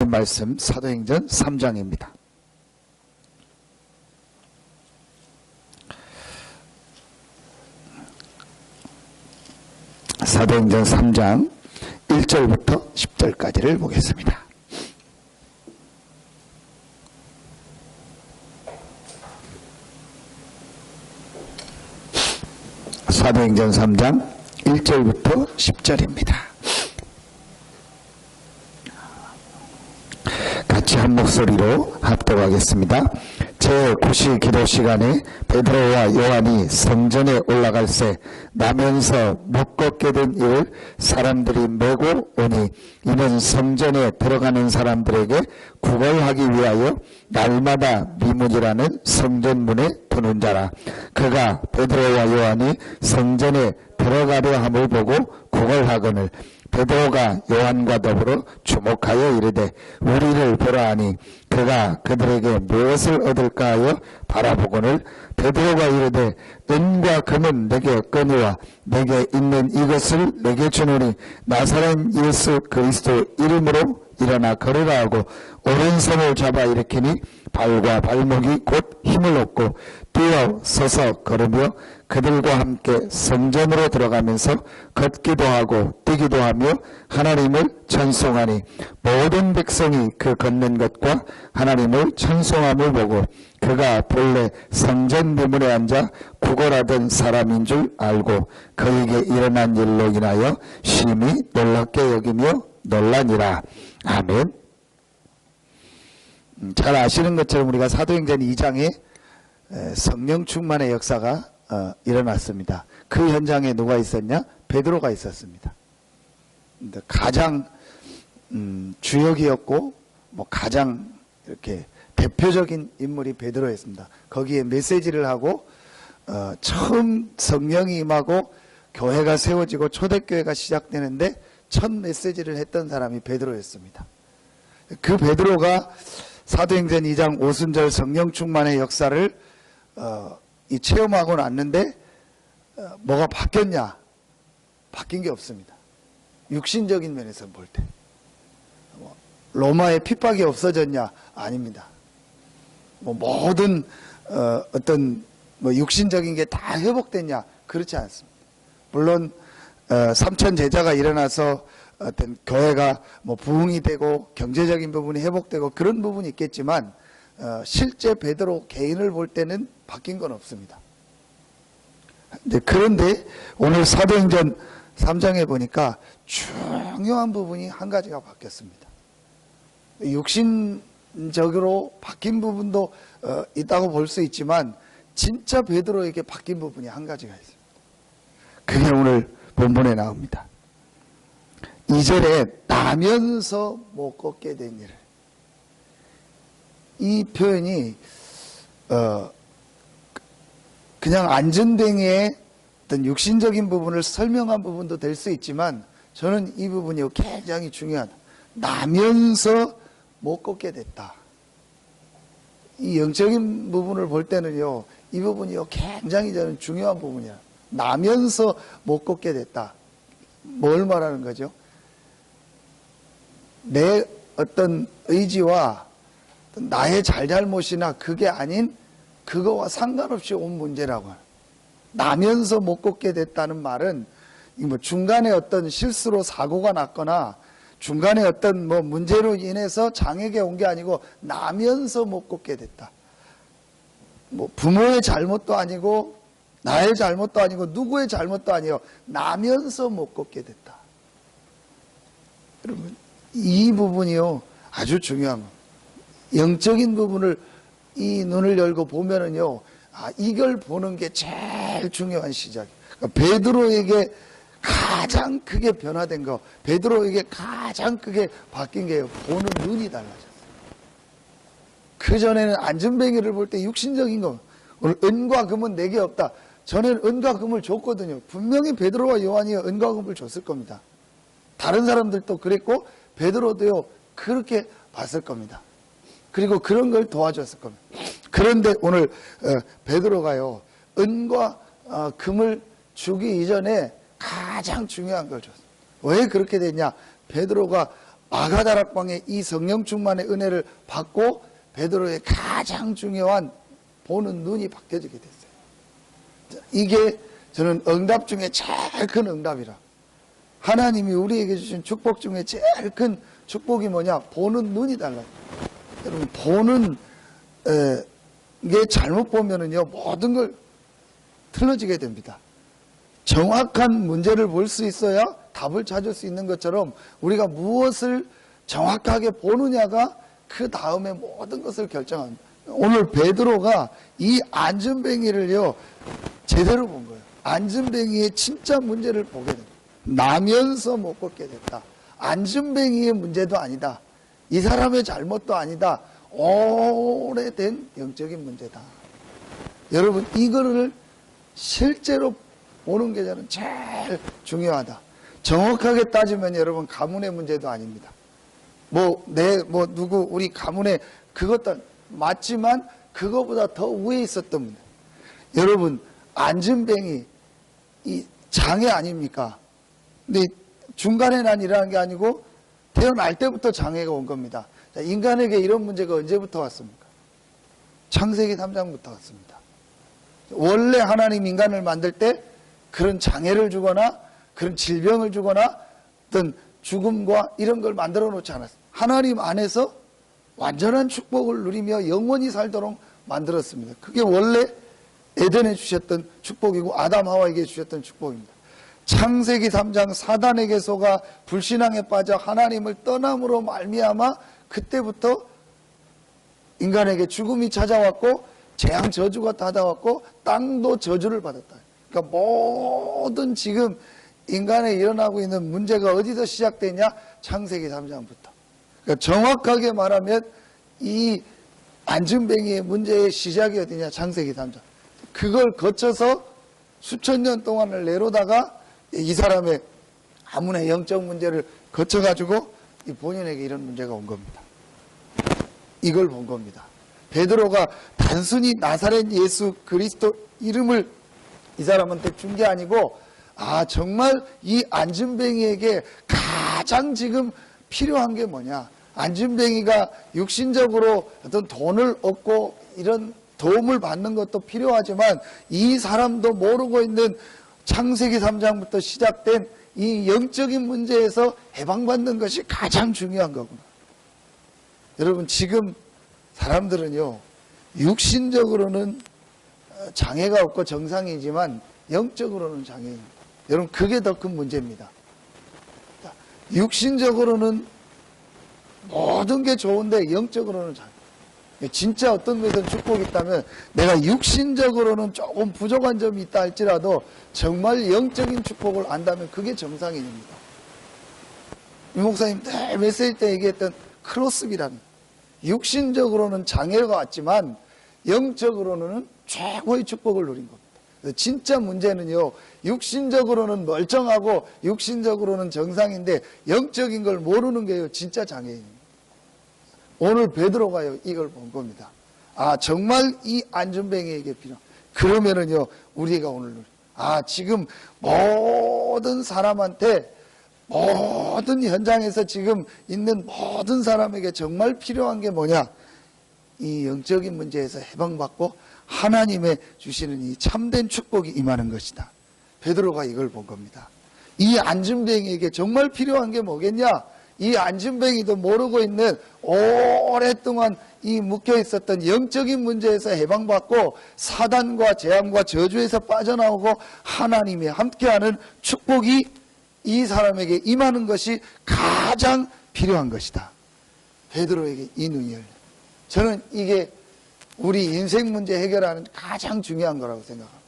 하나님 말씀 사도행전 3장입니다. 사도행전 3장 1절부터 10절까지를 보겠습니다. 사도행전 3장 1절부터 10절입니다. 같이 한 목소리로 합독하겠습니다. 제9시 기도 시간에 베드로와 요한이 성전에 올라갈새 나면서 못 걷게 된 이를 사람들이 메고 오니 이는 성전에 들어가는 사람들에게 구걸하기 위하여 날마다 미문이라는 성전문에 두는 자라. 그가 베드로와 요한이 성전에 들어가려 함을 보고 구걸하거늘 베드로가 요한과 더불어 주목하여 이르되 우리를 보라 하니 그가 그들에게 무엇을 얻을까 하여 바라보거늘 베드로가 이르되 은과 금은 내게 없거니와 내게 있는 이것을 내게 주노니 나사렛 예수 그리스도 이름으로 일어나 걸으라 하고 오른손을 잡아 일으키니 발과 발목이 곧 힘을 얻고 뛰어 서서 걸으며 그들과 함께 성전으로 들어가면서 걷기도 하고 뛰기도 하며 하나님을 찬송하니 모든 백성이 그 걷는 것과 하나님을 찬송함을 보고 그가 본래 성전 대문에 앉아 구걸하던 사람인 줄 알고 그에게 일어난 일로 인하여 심히 놀랍게 여기며 놀라니라. 아멘. 잘 아시는 것처럼 우리가 사도행전 2장에 성령 충만의 역사가 일어났습니다. 그 현장에 누가 있었냐? 베드로가 있었습니다. 가장 주역이었고 가장 이렇게 대표적인 인물이 베드로였습니다. 거기에 메시지를 하고 처음 성령이 임하고 교회가 세워지고 초대교회가 시작되는데 첫 메시지를 했던 사람이 베드로였습니다. 그 베드로가 사도행전 2장 오순절 성령 충만의 역사를 체험하고 났는데 뭐가 바뀌었냐? 바뀐 게 없습니다. 육신적인 면에서 볼 때. 로마의 핍박이 없어졌냐? 아닙니다. 모든 어떤 육신적인 게 다 회복됐냐? 그렇지 않습니다. 물론 3천 제자가 일어나서 어떤 교회가 부흥이 되고 경제적인 부분이 회복되고 그런 부분이 있겠지만 실제 베드로 개인을 볼 때는 바뀐 건 없습니다. 그런데 오늘 사도행전 3장에 보니까 중요한 부분이 한 가지가 바뀌었습니다. 육신적으로 바뀐 부분도 있다고 볼 수 있지만 진짜 베드로에게 바뀐 부분이 한 가지가 있습니다. 그게 오늘 본문에 나옵니다. 2절에 나면서 못 걷게 된 일을. 이 표현이 그냥 안전뱅이의 어떤 육신적인 부분을 설명한 부분도 될 수 있지만 저는 이 부분이 굉장히 중요하다. 나면서 못 걷게 됐다. 이 영적인 부분을 볼 때는요, 이 부분이 굉장히 저는 중요한 부분이야. 나면서 못 걷게 됐다. 뭘 말하는 거죠? 내 어떤 의지와 나의 잘잘못이나 그게 아닌 그거와 상관없이 온 문제라고. 나면서 못 걷게 됐다는 말은 중간에 어떤 실수로 사고가 났거나 중간에 어떤 문제로 인해서 장애가 온 게 아니고 나면서 못 걷게 됐다. 부모의 잘못도 아니고 나의 잘못도 아니고 누구의 잘못도 아니에요. 나면서 못 걷게 됐다. 여러분, 이 부분이요 아주 중요한 거. 영적인 부분을 이 눈을 열고 보면은요, 이걸 보는 게 제일 중요한 시작이에요. 그러니까 베드로에게 가장 크게 변화된 거, 베드로에게 가장 크게 바뀐 게 보는 눈이 달라졌어요. 그전에는 안전뱅이를 볼 때 육신적인 거, 오늘 은과 금은 내게 없다. 전에는 은과 금을 줬거든요. 분명히 베드로와 요한이 은과 금을 줬을 겁니다. 다른 사람들도 그랬고 베드로도요 그렇게 봤을 겁니다. 그리고 그런 걸 도와줬을 겁니다. 그런데 오늘 베드로가요 은과 금을 주기 이전에 가장 중요한 걸 줬어요. 왜 그렇게 됐냐? 베드로가 아가다락방의 이 성령 충만의 은혜를 받고 베드로의 가장 중요한 보는 눈이 바뀌어지게 됐어요. 이게 저는 응답 중에 제일 큰 응답이라. 하나님이 우리에게 주신 축복 중에 제일 큰 축복이 뭐냐? 보는 눈이 달라요. 여러분, 보는 게 잘못 보면은요, 모든 걸 틀어지게 됩니다. 정확한 문제를 볼 수 있어야 답을 찾을 수 있는 것처럼 우리가 무엇을 정확하게 보느냐가 그 다음에 모든 것을 결정합니다. 오늘 베드로가 이 안전뱅이를요, 제대로 본 거예요. 안전뱅이의 진짜 문제를 보게 됩니다. 나면서 못 걷게 됐다. 안전뱅이의 문제도 아니다. 이 사람의 잘못도 아니다. 오래된 영적인 문제다. 여러분, 이거를 실제로 보는 게 저는 제일 중요하다. 정확하게 따지면 여러분, 가문의 문제도 아닙니다. 누구, 우리 가문에 그것도 맞지만 그거보다 더 위에 있었던 문제. 여러분, 안전뱅이, 이 장애 아닙니까? 근데 중간에 난 일어난 게 아니고 태어날 때부터 장애가 온 겁니다. 자, 인간에게 이런 문제가 언제부터 왔습니까? 창세기 3장부터 왔습니다. 원래 하나님 인간을 만들 때 그런 장애를 주거나 그런 질병을 주거나 어떤 죽음과 이런 걸 만들어 놓지 않았어요. 하나님 안에서 완전한 축복을 누리며 영원히 살도록 만들었습니다. 그게 원래 에덴에 주셨던 축복이고 아담 하와에게 주셨던 축복입니다. 창세기 3장 사단에게 속아 불신앙에 빠져 하나님을 떠남으로 말미암아 그때부터 인간에게 죽음이 찾아왔고 재앙 저주가 다가왔고 땅도 저주를 받았다. 그러니까 모든 지금 인간에 일어나고 있는 문제가 어디서 시작되냐? 창세기 3장부터. 그러니까 정확하게 말하면 이 안전뱅이의 문제의 시작이 어디냐? 창세기 3장. 그걸 거쳐서 수천 년 동안을 내려다가 이 사람의 가문의 영적 문제를 거쳐가지고 이 본인에게 이런 문제가 온 겁니다. 이걸 본 겁니다. 베드로가 단순히 나사렛 예수 그리스도 이름을 이 사람한테 준 게 아니고, 정말 이 안전뱅이에게 가장 지금 필요한 게 뭐냐? 안전뱅이가 육신적으로 어떤 돈을 얻고 이런 도움을 받는 것도 필요하지만 이 사람도 모르고 있는 창세기 3장부터 시작된 이 영적인 문제에서 해방받는 것이 가장 중요한 거구나. 여러분, 지금 사람들은요, 육신적으로는 장애가 없고 정상이지만 영적으로는 장애입니다. 여러분, 그게 더 큰 문제입니다. 육신적으로는 모든 게 좋은데 영적으로는 장애. 진짜 어떤 것은 축복이 있다면 내가 육신적으로는 조금 부족한 점이 있다 할지라도 정말 영적인 축복을 안다면 그게 정상인입니다. 이 목사님 메시지 때 얘기했던 크로스비라는, 육신적으로는 장애가 왔지만 영적으로는 최고의 축복을 누린 겁니다. 진짜 문제는요, 육신적으로는 멀쩡하고 육신적으로는 정상인데 영적인 걸 모르는 게요 진짜 장애인입니다. 오늘 베드로가요 이걸 본 겁니다. 정말 이 안전뱅이에게 필요. 그러면은요 우리가 오늘 지금 모든 사람한테, 모든 현장에서 지금 있는 모든 사람에게 정말 필요한 게 뭐냐? 이 영적인 문제에서 해방받고 하나님의 주시는 이 참된 축복이 임하는 것이다. 베드로가 이걸 본 겁니다. 이 안전뱅이에게 정말 필요한 게 뭐겠냐? 이 안전뱅이도 모르고 있는 오랫동안 이 묶여 있었던 영적인 문제에서 해방받고 사단과 재앙과 저주에서 빠져나오고 하나님이 함께하는 축복이 이 사람에게 임하는 것이 가장 필요한 것이다. 베드로에게 이 눈이 열려. 저는 이게 우리 인생 문제 해결하는 가장 중요한 거라고 생각합니다.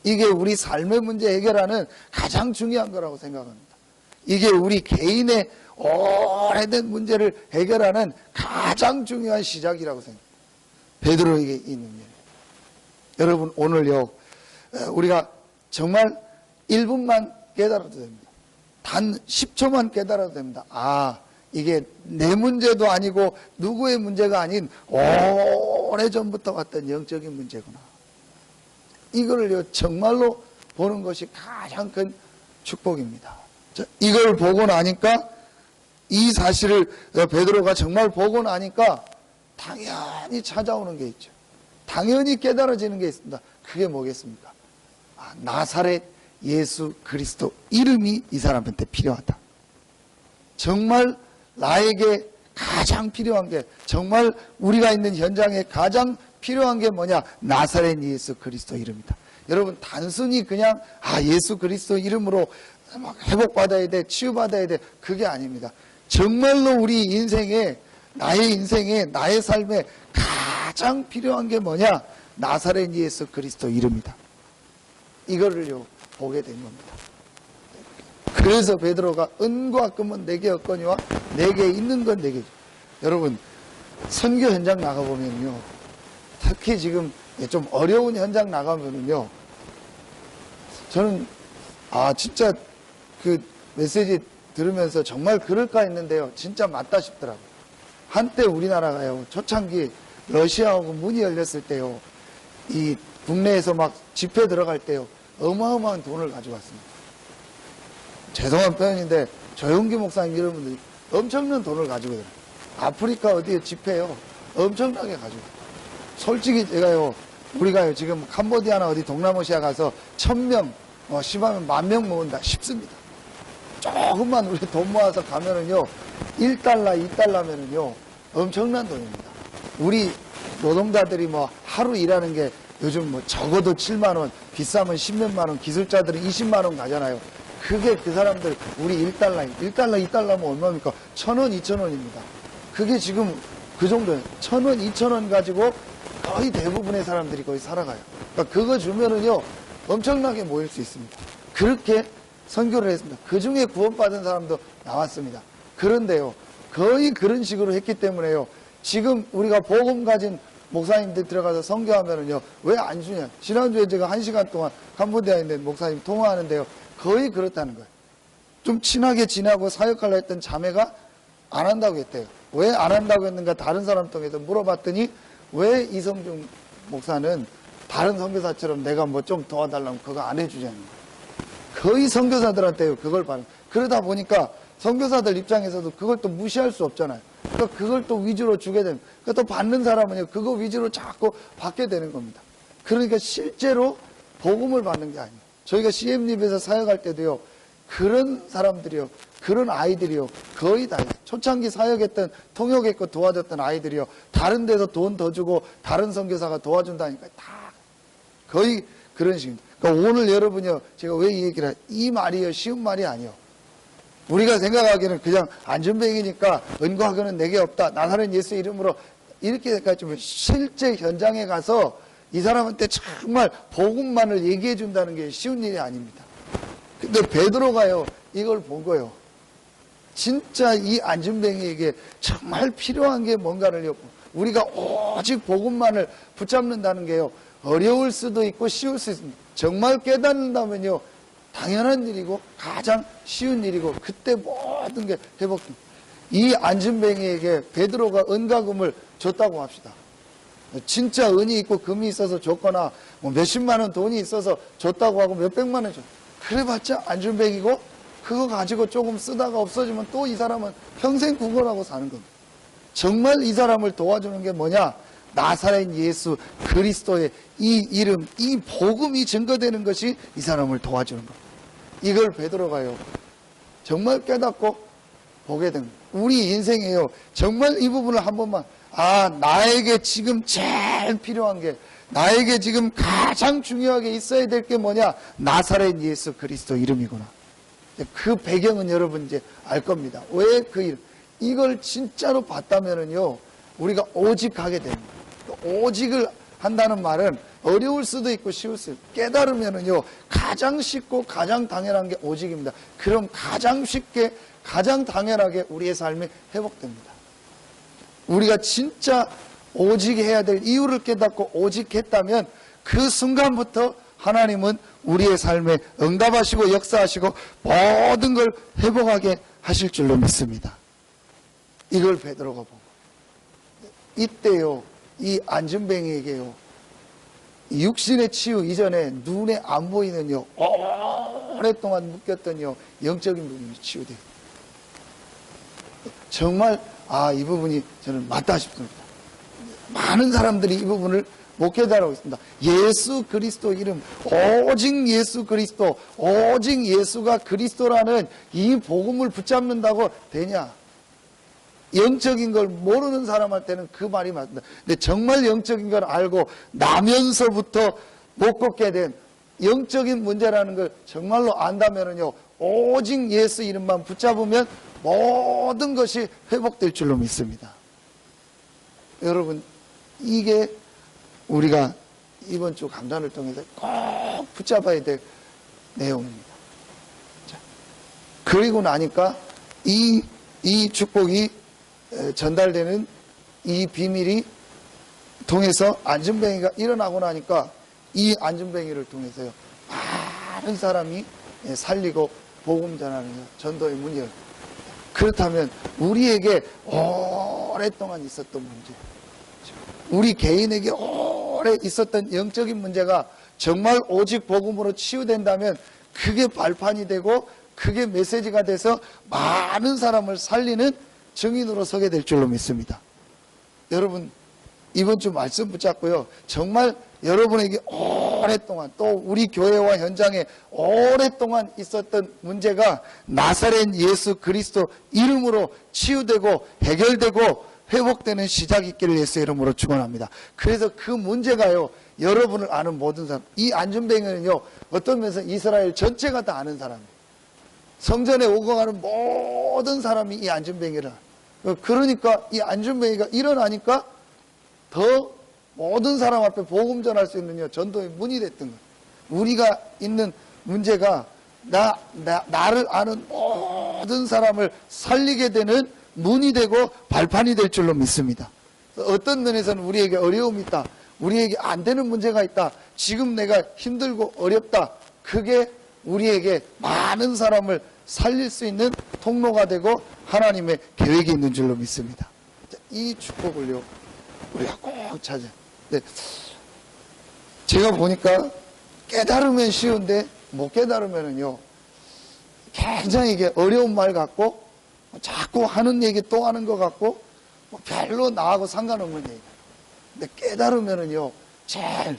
이게 우리 삶의 문제 해결하는 가장 중요한 거라고 생각합니다. 이게 우리 개인의 오래된 문제를 해결하는 가장 중요한 시작이라고 생각합니다. 베드로에게 이 눈이 열려. 여러분, 오늘요 우리가 정말 1분만 깨달아도 됩니다. 단 10초만 깨달아도 됩니다. 이게 내 문제도 아니고 누구의 문제가 아닌 오래전부터 왔던 영적인 문제구나. 이거를요 정말로 보는 것이 가장 큰 축복입니다. 이걸 보고 나니까 이 사실을 베드로가 정말 보고 나니까 당연히 찾아오는 게 있죠. 당연히 깨달아지는 게 있습니다. 그게 뭐겠습니까? 나사렛 예수 그리스도 이름이 이 사람한테 필요하다. 정말 나에게 가장 필요한 게, 정말 우리가 있는 현장에 가장 필요한 게 뭐냐? 나사렛 예수 그리스도 이름이다. 여러분, 단순히 그냥 예수 그리스도 이름으로 막 회복받아야 돼, 치유받아야 돼, 그게 아닙니다. 정말로 우리 인생에, 나의 인생에, 나의 삶에 가장 필요한 게 뭐냐? 나사렛 예수 그리스도 이름이다. 이거를요 보게 된 겁니다. 그래서 베드로가 은과 금은 내게 없거니와 내게 있는 건 내게. 여러분, 선교 현장 나가보면요, 특히 지금 좀 어려운 현장 나가면은요, 저는 진짜 그 메시지 들으면서 정말 그럴까 했는데요, 진짜 맞다 싶더라고요. 한때 우리나라가요, 초창기 러시아하고 문이 열렸을 때요, 이 국내에서 막 집회 들어갈 때요, 어마어마한 돈을 가져갔습니다. 죄송한 표현인데 조용기 목사님 이런 분들이 엄청난 돈을 가지고 들어요. 아프리카 어디에 집회요, 엄청나게 가지고. 솔직히 제가요, 우리가요 지금 캄보디아나 어디 동남아시아 가서 1000명, 심하면 10,000명 모은다 싶습니다. 조금만 우리 돈 모아서 가면은요, 1달러, 2달러면은요, 엄청난 돈입니다. 우리 노동자들이 하루 일하는 게 요즘 적어도 7만원, 비싸면 10몇만 원, 기술자들은 20만 원 가잖아요. 그게 그 사람들, 우리 1달러, 2달러면 얼마입니까? 1,000원, 2,000원입니다. 그게 지금 그 정도예요. 1,000원, 2,000원 가지고 거의 대부분의 사람들이 거의 살아가요. 그러니까 그거 주면은요, 엄청나게 모일 수 있습니다. 그렇게 선교를 했습니다. 그 중에 구원받은 사람도 나왔습니다. 그런데요, 거의 그런 식으로 했기 때문에요, 지금 우리가 복음 가진 목사님들 들어가서 선교하면은요, 왜 안 주냐? 지난주에 제가 1시간 동안 캄보디아에 있는 목사님 통화하는데요, 거의 그렇다는 거예요. 좀 친하게 지내고 사역하려 했던 자매가 안 한다고 했대요. 왜 안 한다고 했는가 다른 사람 통해서 물어봤더니, 왜 이성중 목사는 다른 선교사처럼 내가 좀 도와달라면 그거 안 해주자는 거예요. 거의 선교사들한테 그걸 받는. 그러다 보니까 선교사들 입장에서도 그걸 또 무시할 수 없잖아요. 그러니까 그걸 또 위주로 주게 됩니다. 그러니까 또 받는 사람은요, 그거 위주로 자꾸 받게 되는 겁니다. 그러니까 실제로 복음을 받는 게 아니에요. 저희가 CM립에서 사역할 때도요, 그런 사람들이요, 그런 아이들이요, 거의 다 초창기 사역했던, 통역했고 도와줬던 아이들이요, 다른 데서 돈 더 주고 다른 선교사가 도와준다니까 다 거의 그런 식입니다. 그러니까 오늘 여러분이요, 제가 왜 이 얘기를 이 말이요, 쉬운 말이 아니요. 우리가 생각하기에는 그냥 안전뱅이니까 은과금은 내게 없다, 나사렛 예수 이름으로 이렇게 생각하지만, 실제 현장에 가서 이 사람한테 정말 복음만을 얘기해 준다는 게 쉬운 일이 아닙니다. 근데 베드로가요, 이걸 보고요, 진짜 이 안전뱅이에게 정말 필요한 게 뭔가를요, 우리가 오직 복음만을 붙잡는다는 게요, 어려울 수도 있고 쉬울 수 있습니다. 정말 깨닫는다면요, 당연한 일이고 가장 쉬운 일이고, 그때 모든 게 회복됩니다. 이 안전뱅이에게 베드로가 은과 금을 줬다고 합시다. 진짜 은이 있고 금이 있어서 줬거나 몇십만 원 돈이 있어서 줬다고 하고 몇백만 원 줬. 그래봤자 안전뱅이고, 그거 가지고 조금 쓰다가 없어지면 또 이 사람은 평생 구걸하고 사는 겁니다. 정말 이 사람을 도와주는 게 뭐냐? 나사렛 예수 그리스도의 이 이름, 이 복음이 증거되는 것이 이 사람을 도와주는 겁니다. 이걸 베드로가요, 정말 깨닫고 보게 됩니다. 우리 인생에요, 정말 이 부분을 한 번만, 나에게 지금 제일 필요한 게, 나에게 지금 가장 중요하게 있어야 될 게 뭐냐? 나사렛 예수 그리스도 이름이구나. 그 배경은 여러분 이제 알 겁니다. 왜 그 이름? 이걸 진짜로 봤다면은요, 우리가 오직 하게 됩니다. 오직을 한다는 말은 어려울 수도 있고 쉬울 수도 있고, 깨달으면은요, 가장 쉽고 가장 당연한 게 오직입니다. 그럼 가장 쉽게, 가장 당연하게 우리의 삶이 회복됩니다. 우리가 진짜 오직해야 될 이유를 깨닫고 오직했다면, 그 순간부터 하나님은 우리의 삶에 응답하시고 역사하시고 모든 걸 회복하게 하실 줄로 믿습니다. 이걸 베드로가 보고, 이때요, 이 안전뱅이에게요, 육신의 치유 이전에 눈에 안 보이는요, 오랫동안 묶였던요, 영적인 부분이 치유돼요. 정말 이 부분이 저는 맞다 싶습니다. 많은 사람들이 이 부분을 못 깨달아고 있습니다. 예수 그리스도 이름, 오직 예수 그리스도, 오직 예수가 그리스도라는 이 복음을 붙잡는다고 되냐? 영적인 걸 모르는 사람한테는 그 말이 맞습니다. 근데 정말 영적인 걸 알고 나면서부터 못 걷게 된 영적인 문제라는 걸 정말로 안다면은요, 오직 예수 이름만 붙잡으면 모든 것이 회복될 줄로 믿습니다. 여러분, 이게 우리가 이번 주 강단을 통해서 꼭 붙잡아야 될 내용입니다. 자, 그리고 나니까 이 축복이 전달되는 이 비밀이 통해서 안전뱅이가 일어나고 나니까 이 안전뱅이를 통해서요, 많은 사람이 살리고 복음 전하는 전도의 문이 열립니다. 그렇다면 우리에게 오랫동안 있었던 문제, 우리 개인에게 오래 있었던 영적인 문제가 정말 오직 복음으로 치유된다면 그게 발판이 되고 그게 메시지가 돼서 많은 사람을 살리는 증인으로 서게 될 줄로 믿습니다. 여러분, 이번 주 말씀 붙잡고요, 정말 여러분에게 오랫동안, 또 우리 교회와 현장에 오랫동안 있었던 문제가 나사렛 예수 그리스도 이름으로 치유되고 해결되고 회복되는 시작이 있기를 예수의 이름으로 축원합니다. 그래서 그 문제가요, 여러분을 아는 모든 사람, 이 안전뱅이는요, 어떤 면에서 이스라엘 전체가 다 아는 사람이에요. 성전에 오고 가는 모든 사람이 이 안전뱅이를 알아요. 그러니까 이 안전뱅이가 일어나니까 더 모든 사람 앞에 복음 전할 수 있는 전도의 문이 됐던 거예요. 우리가 있는 문제가 나를 아는 모든 사람을 살리게 되는 문이 되고 발판이 될 줄로 믿습니다. 어떤 면에서는 우리에게 어려움이 있다, 우리에게 안 되는 문제가 있다, 지금 내가 힘들고 어렵다, 그게 우리에게 많은 사람을 살릴 수 있는 통로가 되고 하나님의 계획이 있는 줄로 믿습니다. 이 축복을요, 우리가 꼭 찾아야. 네, 제가 보니까 깨달으면 쉬운데 못 깨달으면은요, 굉장히 이게 어려운 말 같고 자꾸 하는 얘기 또 하는 것 같고 별로 나하고 상관없는 얘기. 근데 깨달으면은요, 제일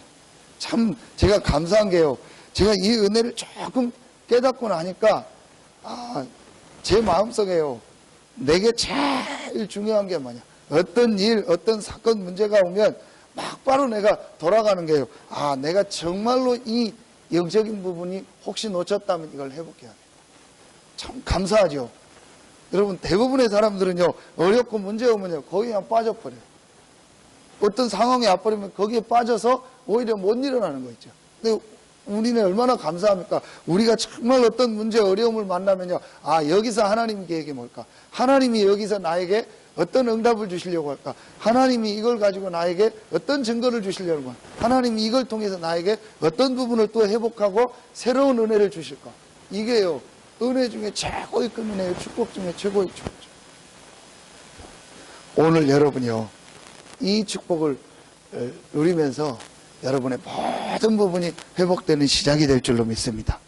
참 제가 감사한 게요, 제가 이 은혜를 조금 깨닫고 나니까 제 마음속에요, 내게 제일 중요한 게 뭐냐, 어떤 일, 어떤 사건 문제가 오면 막바로 내가 돌아가는 게요, 내가 정말로 이 영적인 부분이 혹시 놓쳤다면 이걸 회복해야 돼. 참 감사하죠. 여러분, 대부분의 사람들은요, 어렵고 문제 오면요, 거기에 그냥 빠져버려요. 어떤 상황에 와버리면 거기에 빠져서 오히려 못 일어나는 거 있죠. 근데 우리는 얼마나 감사합니까? 우리가 정말 어떤 문제, 어려움을 만나면요, 여기서 하나님 계획이 뭘까? 하나님이 여기서 나에게 어떤 응답을 주시려고 할까? 하나님이 이걸 가지고 나에게 어떤 증거를 주시려고 할까? 하나님이 이걸 통해서 나에게 어떤 부분을 또 회복하고 새로운 은혜를 주실까? 이게요, 은혜 중에 최고의 큰 은혜예요. 축복 중에 최고의 축복이죠. 오늘 여러분이요, 이 축복을 누리면서 여러분의 모든 부분이 회복되는 시작이 될 줄로 믿습니다.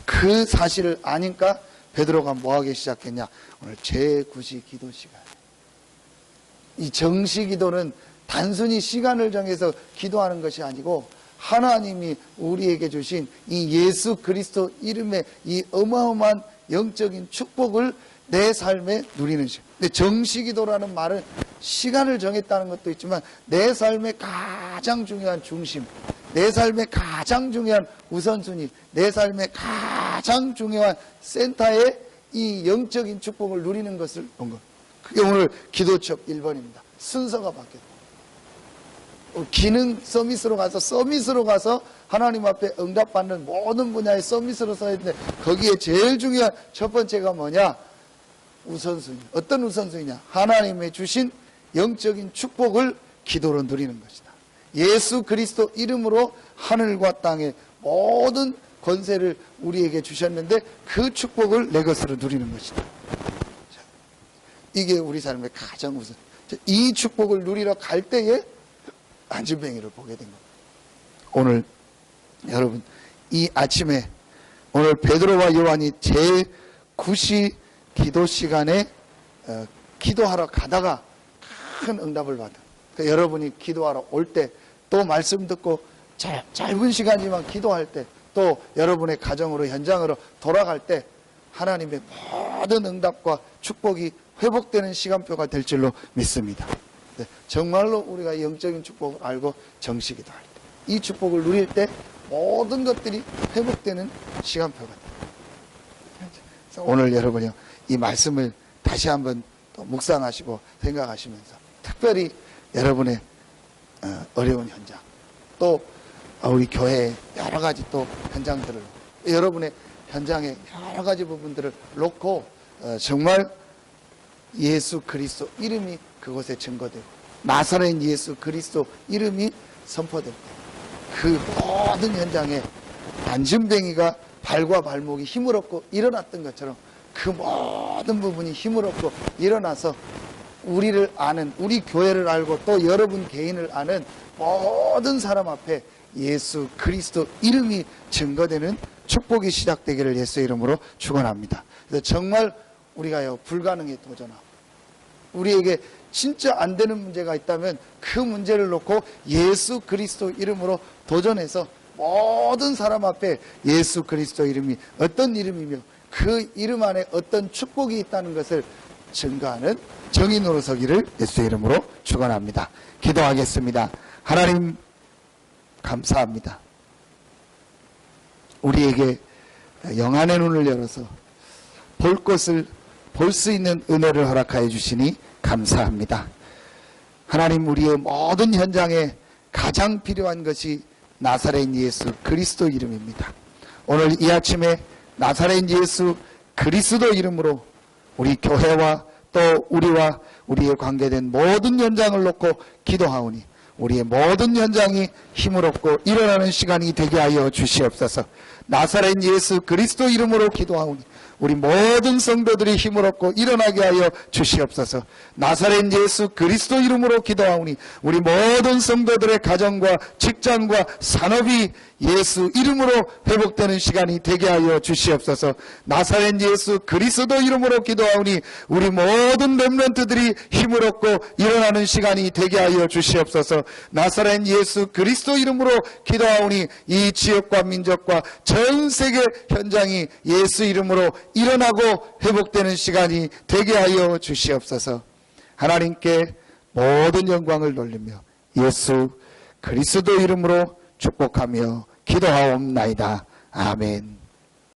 그 사실을 아니까 베드로가 뭐하기 시작했냐? 오늘 제9시 기도 시간. 이 정시 기도는 단순히 시간을 정해서 기도하는 것이 아니고 하나님이 우리에게 주신 이 예수 그리스도 이름의 이 어마어마한 영적인 축복을 내 삶에 누리는 시간. 근데 정시기도라는 말은 시간을 정했다는 것도 있지만 내 삶의 가장 중요한 중심, 내 삶의 가장 중요한 우선순위, 내 삶의 가장 중요한 센터에 이 영적인 축복을 누리는 것을 본 것. 그게 오늘 기도첩 1번입니다. 순서가 바뀌었다. 기능 서밋으로 가서 하나님 앞에 응답받는 모든 분야의 서밋으로 서야 되는데 거기에 제일 중요한 첫 번째가 뭐냐? 우선순위. 어떤 우선순위냐? 하나님의 주신 영적인 축복을 기도로 누리는 것이다. 예수 그리스도 이름으로 하늘과 땅의 모든 권세를 우리에게 주셨는데 그 축복을 내 것으로 누리는 것이다. 자, 이게 우리 삶의 가장 우선. 이 축복을 누리러 갈 때에 안전뱅이를 보게 된 겁니다. 오늘 여러분, 이 아침에 오늘 베드로와 요한이 제9시 기도 시간에 기도하러 가다가 큰 응답을 받은, 여러분이 기도하러 올 때, 또 말씀 듣고 짧은 시간이지만 기도할 때, 또 여러분의 가정으로 현장으로 돌아갈 때 하나님의 모든 응답과 축복이 회복되는 시간표가 될 줄로 믿습니다. 네, 정말로 우리가 영적인 축복을 알고 정식이다 할 때, 이 축복을 누릴 때 모든 것들이 회복되는 시간표가 됩니다. 그래서 오늘 여러분이 이 말씀을 다시 한번 또 묵상하시고 생각하시면서, 특별히 여러분의 어려운 현장, 또 우리 교회의 여러 가지 또 현장들을, 여러분의 현장의 여러 가지 부분들을 놓고 정말 예수 그리스도 이름이 그곳에 증거되고 나사렛 예수 그리스도 이름이 선포될 때, 그 모든 현장에 안전뱅이가 발과 발목이 힘을 얻고 일어났던 것처럼 그 모든 부분이 힘을 얻고 일어나서 우리를 아는, 우리 교회를 알고 또 여러분 개인을 아는 모든 사람 앞에 예수 그리스도 이름이 증거되는 축복이 시작되기를 예수 이름으로 축원합니다. 그래서 정말 우리가요, 불가능에 도전하고, 우리에게 진짜 안 되는 문제가 있다면 그 문제를 놓고 예수 그리스도 이름으로 도전해서 모든 사람 앞에 예수 그리스도 이름이 어떤 이름이며 그 이름 안에 어떤 축복이 있다는 것을 증거하는 정인으로 서기를 예수 이름으로 축원합니다. 기도하겠습니다. 하나님 감사합니다. 우리에게 영안의 눈을 열어서 볼 것을 볼 수 있는 은혜를 허락하여 주시니 감사합니다. 하나님, 우리의 모든 현장에 가장 필요한 것이 나사렛 예수 그리스도 이름입니다. 오늘 이 아침에 나사렛 예수 그리스도 이름으로 우리 교회와 또 우리와 우리의 관계된 모든 현장을 놓고 기도하오니 우리의 모든 현장이 힘을 얻고 일어나는 시간이 되게 하여 주시옵소서. 나사렛 예수 그리스도 이름으로 기도하오니 우리 모든 성도들이 힘을 얻고 일어나게 하여 주시옵소서. 나사렛 예수 그리스도 이름으로 기도하오니 우리 모든 성도들의 가정과 직장과 산업이 예수 이름으로 회복되는 시간이 되게 하여 주시옵소서. 나사렛 예수 그리스도 이름으로 기도하오니 우리 모든 렘넌트들이 힘을 얻고 일어나는 시간이 되게 하여 주시옵소서. 나사렛 예수 그리스도 이름으로 기도하오니 이 지역과 민족과 전 세계 현장이 예수 이름으로 일어나고 회복되는 시간이 되게 하여 주시옵소서. 하나님께 모든 영광을 돌리며 예수 그리스도 이름으로 축복하며 기도하옵나이다. 아멘.